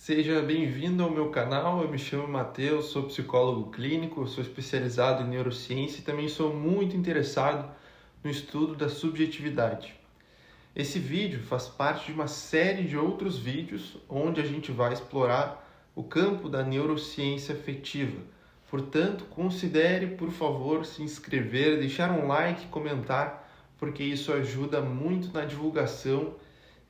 Seja bem-vindo ao meu canal. Eu me chamo Matheus, sou psicólogo clínico, sou especializado em neurociência e também sou muito interessado no estudo da subjetividade. Esse vídeo faz parte de uma série de outros vídeos onde a gente vai explorar o campo da neurociência afetiva. Portanto, considere, por favor, se inscrever, deixar um like, comentar, porque isso ajuda muito na divulgação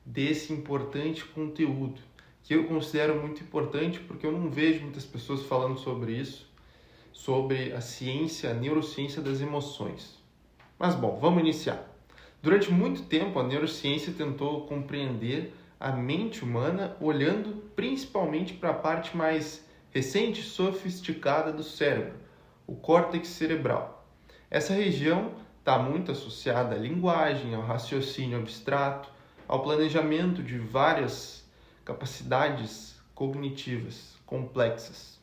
desse importante conteúdo, que eu considero muito importante porque eu não vejo muitas pessoas falando sobre isso, sobre a ciência, a neurociência das emoções. Mas bom, vamos iniciar. Durante muito tempo, a neurociência tentou compreender a mente humana olhando principalmente para a parte mais recente e sofisticada do cérebro, o córtex cerebral. Essa região está muito associada à linguagem, ao raciocínio abstrato, ao planejamento de várias capacidades cognitivas complexas.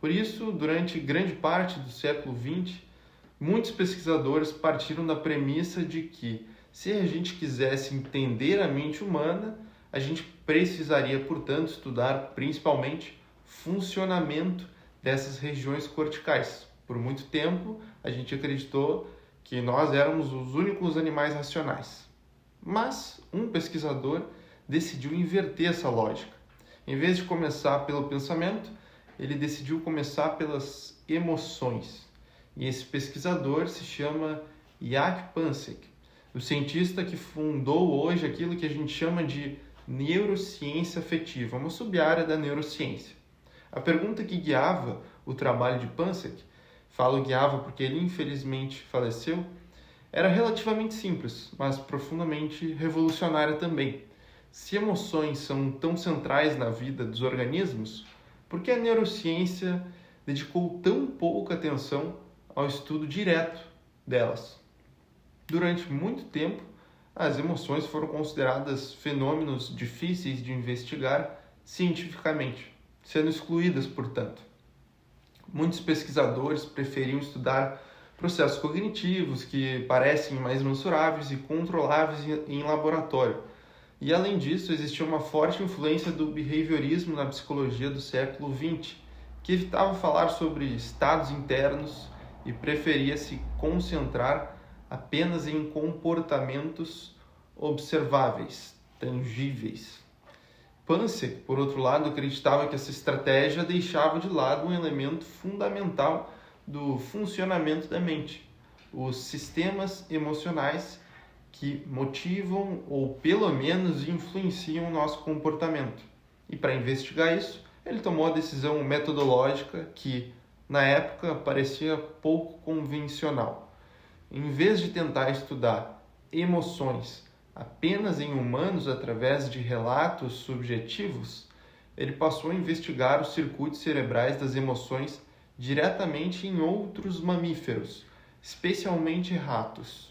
Por isso, durante grande parte do século XX, muitos pesquisadores partiram da premissa de que, se a gente quisesse entender a mente humana, a gente precisaria, portanto, estudar principalmente funcionamento dessas regiões corticais. Por muito tempo, a gente acreditou que nós éramos os únicos animais racionais. Mas um pesquisador decidiu inverter essa lógica. Em vez de começar pelo pensamento, ele decidiu começar pelas emoções. E esse pesquisador se chama Jaak Panksepp, o cientista que fundou hoje aquilo que a gente chama de neurociência afetiva, uma sub-área da neurociência. A pergunta que guiava o trabalho de Panksepp, falo guiava porque ele infelizmente faleceu, era relativamente simples, mas profundamente revolucionária também. Se emoções são tão centrais na vida dos organismos, por que a neurociência dedicou tão pouca atenção ao estudo direto delas? Durante muito tempo, as emoções foram consideradas fenômenos difíceis de investigar cientificamente, sendo excluídas, portanto. Muitos pesquisadores preferiam estudar processos cognitivos que parecem mais mensuráveis e controláveis em laboratório. E, além disso, existia uma forte influência do behaviorismo na psicologia do século XX, que evitava falar sobre estados internos e preferia se concentrar apenas em comportamentos observáveis, tangíveis. Panksepp, por outro lado, acreditava que essa estratégia deixava de lado um elemento fundamental do funcionamento da mente, os sistemas emocionais que motivam ou pelo menos influenciam o nosso comportamento. E para investigar isso, ele tomou a decisão metodológica que, na época, parecia pouco convencional. Em vez de tentar estudar emoções apenas em humanos através de relatos subjetivos, ele passou a investigar os circuitos cerebrais das emoções diretamente em outros mamíferos, especialmente ratos.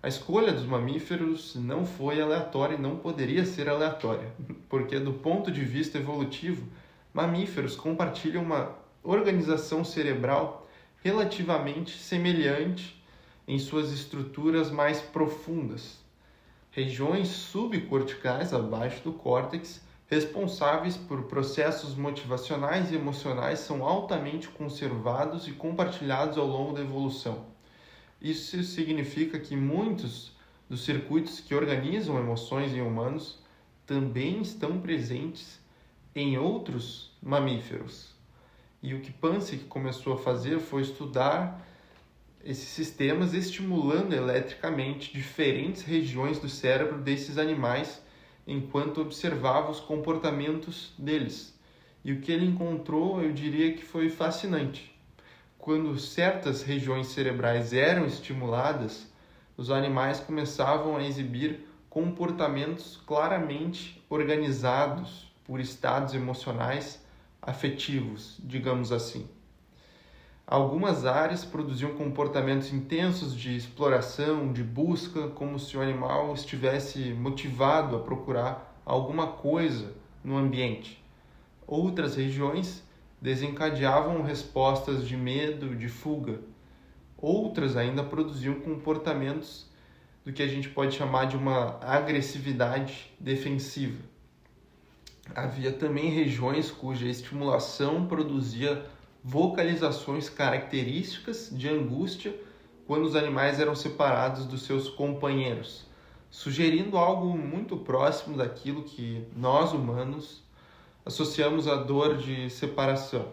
A escolha dos mamíferos não foi aleatória e não poderia ser aleatória, porque do ponto de vista evolutivo, mamíferos compartilham uma organização cerebral relativamente semelhante em suas estruturas mais profundas. Regiões subcorticais abaixo do córtex, responsáveis por processos motivacionais e emocionais, são altamente conservados e compartilhados ao longo da evolução. Isso significa que muitos dos circuitos que organizam emoções em humanos também estão presentes em outros mamíferos. E o que Panksepp começou a fazer foi estudar esses sistemas estimulando eletricamente diferentes regiões do cérebro desses animais enquanto observava os comportamentos deles. E o que ele encontrou, eu diria que foi fascinante. Quando certas regiões cerebrais eram estimuladas, os animais começavam a exibir comportamentos claramente organizados por estados emocionais afetivos, digamos assim. Algumas áreas produziam comportamentos intensos de exploração, de busca, como se o animal estivesse motivado a procurar alguma coisa no ambiente. Outras regiões desencadeavam respostas de medo, de fuga. Outras ainda produziam comportamentos do que a gente pode chamar de uma agressividade defensiva. Havia também regiões cuja estimulação produzia vocalizações características de angústia quando os animais eram separados dos seus companheiros, sugerindo algo muito próximo daquilo que nós humanos associamos à dor de separação.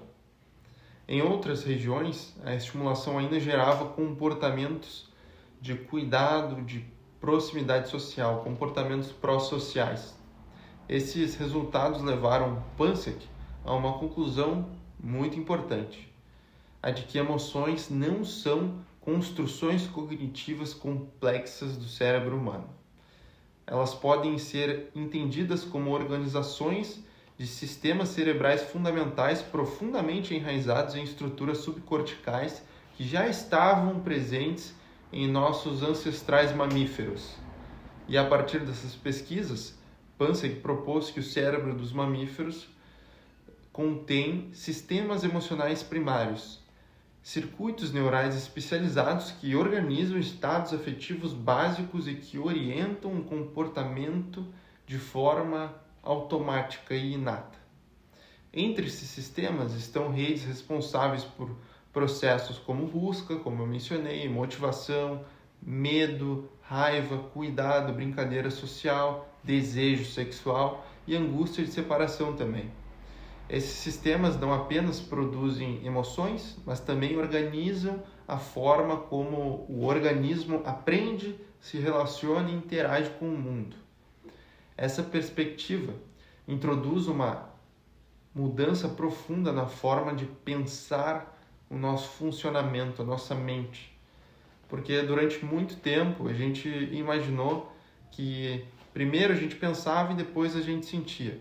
Em outras regiões, a estimulação ainda gerava comportamentos de cuidado, de proximidade social, comportamentos pró-sociais. Esses resultados levaram Pansek a uma conclusão muito importante, a de que emoções não são construções cognitivas complexas do cérebro humano. Elas podem ser entendidas como organizações de sistemas cerebrais fundamentais profundamente enraizados em estruturas subcorticais que já estavam presentes em nossos ancestrais mamíferos. E a partir dessas pesquisas, Pansek propôs que o cérebro dos mamíferos contém sistemas emocionais primários, circuitos neurais especializados que organizam estados afetivos básicos e que orientam o comportamento de forma automática e inata. Entre esses sistemas estão redes responsáveis por processos como busca, como eu mencionei, motivação, medo, raiva, cuidado, brincadeira social, desejo sexual e angústia de separação também. Esses sistemas não apenas produzem emoções, mas também organizam a forma como o organismo aprende, se relaciona e interage com o mundo. Essa perspectiva introduz uma mudança profunda na forma de pensar o nosso funcionamento, a nossa mente. Porque durante muito tempo a gente imaginou que primeiro a gente pensava e depois a gente sentia.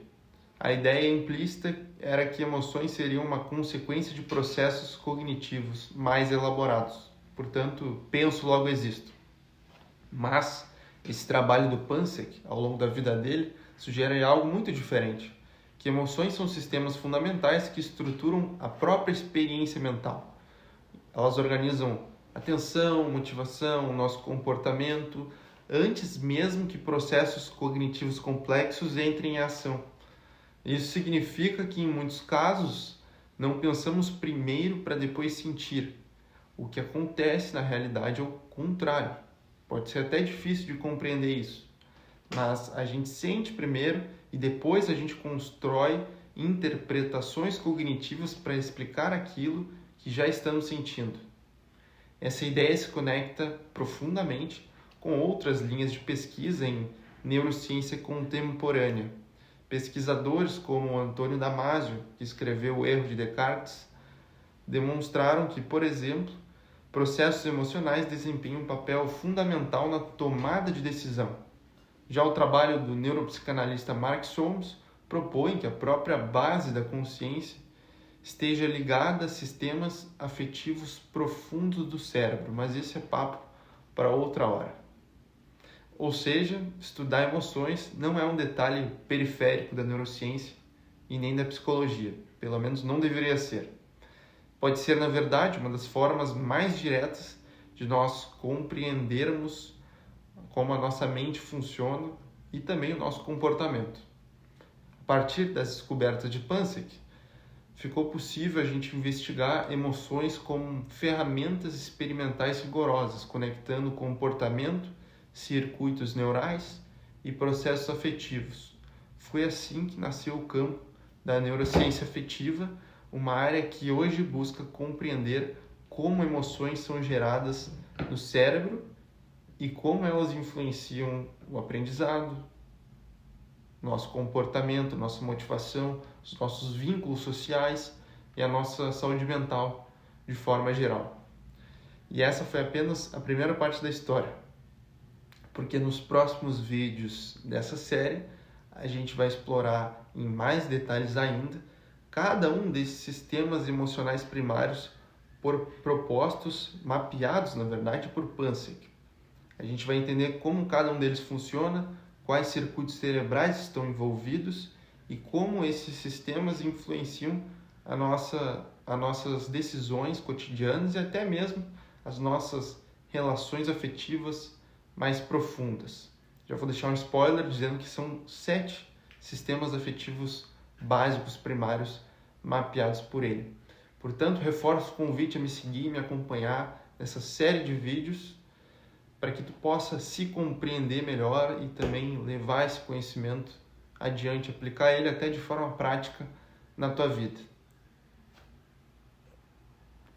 A ideia implícita era que emoções seriam uma consequência de processos cognitivos mais elaborados. Portanto, penso, logo existo. Mas esse trabalho do Pansek, ao longo da vida dele, sugere algo muito diferente, que emoções são sistemas fundamentais que estruturam a própria experiência mental. Elas organizam atenção, motivação, o nosso comportamento, antes mesmo que processos cognitivos complexos entrem em ação. Isso significa que, em muitos casos, não pensamos primeiro para depois sentir. O que acontece na realidade é o contrário. Pode ser até difícil de compreender isso, mas a gente sente primeiro e depois a gente constrói interpretações cognitivas para explicar aquilo que já estamos sentindo. Essa ideia se conecta profundamente com outras linhas de pesquisa em neurociência contemporânea. Pesquisadores como Antônio Damasio, que escreveu O Erro de Descartes, demonstraram que, por exemplo, processos emocionais desempenham um papel fundamental na tomada de decisão. Já o trabalho do neuropsicanalista Mark Solms propõe que a própria base da consciência esteja ligada a sistemas afetivos profundos do cérebro, mas esse é papo para outra hora. Ou seja, estudar emoções não é um detalhe periférico da neurociência e nem da psicologia, pelo menos não deveria ser. Pode ser, na verdade, uma das formas mais diretas de nós compreendermos como a nossa mente funciona e também o nosso comportamento. A partir das descobertas de Pansek, ficou possível a gente investigar emoções como ferramentas experimentais rigorosas, conectando o comportamento, circuitos neurais e processos afetivos. Foi assim que nasceu o campo da neurociência afetiva, uma área que hoje busca compreender como emoções são geradas no cérebro e como elas influenciam o aprendizado, nosso comportamento, nossa motivação, os nossos vínculos sociais e a nossa saúde mental de forma geral. E essa foi apenas a primeira parte da história, porque nos próximos vídeos dessa série a gente vai explorar em mais detalhes ainda cada um desses sistemas emocionais primários propostos, mapeados, na verdade, por Pansek. A gente vai entender como cada um deles funciona, quais circuitos cerebrais estão envolvidos e como esses sistemas influenciam as nossas decisões cotidianas e até mesmo as nossas relações afetivas mais profundas. Já vou deixar um spoiler dizendo que são 7 sistemas afetivos básicos primários mapeados por ele. Portanto, reforço o convite a me seguir e me acompanhar nessa série de vídeos para que tu possa se compreender melhor e também levar esse conhecimento adiante, aplicar ele até de forma prática na tua vida.